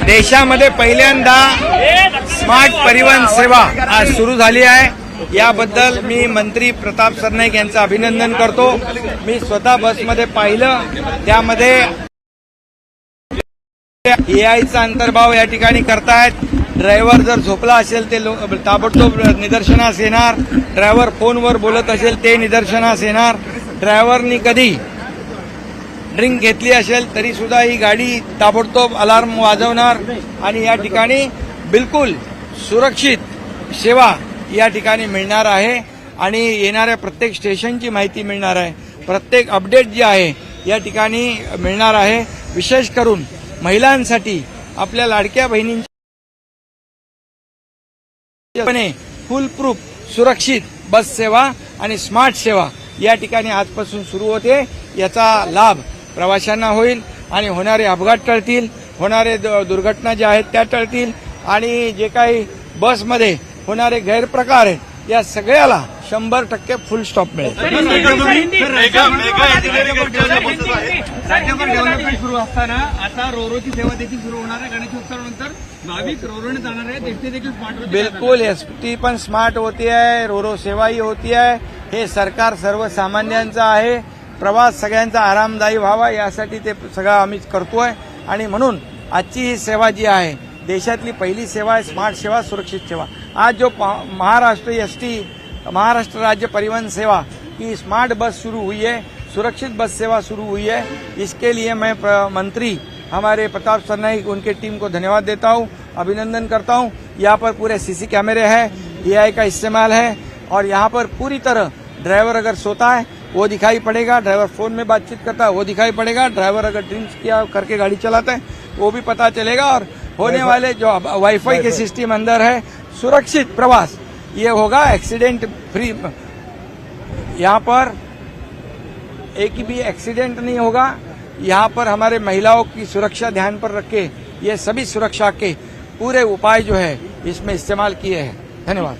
देशामध्ये पहिल्यांदा स्मार्ट परिवहन सेवा आज सुरू झाली आहे। याबद्दल मी मंत्री प्रताप सरनाईक यांचं अभिनंदन करतो। मी स्वतः बसमध्ये पाहिलं, त्यामध्ये एआयचा अंतर्भाव या ठिकाणी करतायत। ड्रायव्हर जर झोपला असेल ते ताबडतोब निदर्शनास येणार, ड्रायव्हर फोनवर बोलत असेल ते निदर्शनास येणार, ड्रायव्हरनी कधी ड्रिंक घेतली असेल तरी सुद्धा ही गाडी ताबडतोब अलार्म वाजवणार आणि या ठिकाणी बिलकुल सुरक्षित सेवा या ठिकाणी मिळणार आहे आणि येणाऱ्या प्रत्येक स्टेशनची माहिती मिळणार आहे, प्रत्येक अपडेट जे आहे या ठिकाणी मिळणार आहे। विशेष करून महिलांसाठी आपल्या लाडक्या बहिणींची फुल प्रूफ सुरक्षित बस सेवा आणि स्मार्ट सेवा या ठिकाणी आजपासून सुरू होते। याचा लाभ प्रवाशांना होईल आणि होणारे अपघात टळतील, होणारे दुर्घटना ज्या आहेत त्या टळतील आणि जे काही बसमध्ये होणारे गैरप्रकार आहेत या सगळ्याला 100% फुल स्टॉप मिळेल। राज्यभर डेव्हलपमेंट सुरू असताना आता रोरोची सेवा देखील सुरू होणार आहे। गणेशोत्सवानंतर भाविक रोरोने जाणार आहेत, एसटी देखील स्मार्ट बिलकुल एसटी पण स्मार्ट होती आहे, रोरो सेवाही होती आहे। हे सरकार सर्वसामान्यांचं आहे, प्रवास सगळ्यांचा आरामदायी व्हावा यासाठी ते सगळं आम्ही करतोय आणि म्हणून आजची ही सेवा जी आहे देशातली पहिली सेवा आहे, स्मार्ट सेवा, सुरक्षित सेवा। आज जो महाराष्ट्र एसटी महाराष्ट्र राज्य परिवहन सेवा की स्मार्ट बस शुरू हुई है, सुरक्षित बस सेवा शुरू हुई है, इसके लिए मैं मंत्री हमारे प्रताप सरनाईक उनके टीम को धन्यवाद देता हूं, अभिनंदन करता हूं। यहाँ पर पूरे सीसी कैमरे हैं, एआई का इस्तेमाल है और यहाँ पर पूरी तरह ड्राइवर अगर सोता है वो दिखाई पड़ेगा, ड्राइवर फोन में बातचीत करता है वो दिखाई पड़ेगा, ड्राइवर अगर ड्रिंक्स किया करके गाड़ी चलाता है वो भी पता चलेगा और होने वाले जो वाईफाई के सिस्टम अंदर है सुरक्षित प्रवास ये होगा, एक्सीडेंट फ्री। यहाँ पर एक भी एक्सीडेंट नहीं होगा। यहाँ पर हमारे महिलाओं की सुरक्षा ध्यान पर रख के ये सभी सुरक्षा के पूरे उपाय जो है इसमें इस्तेमाल किए हैं। धन्यवाद।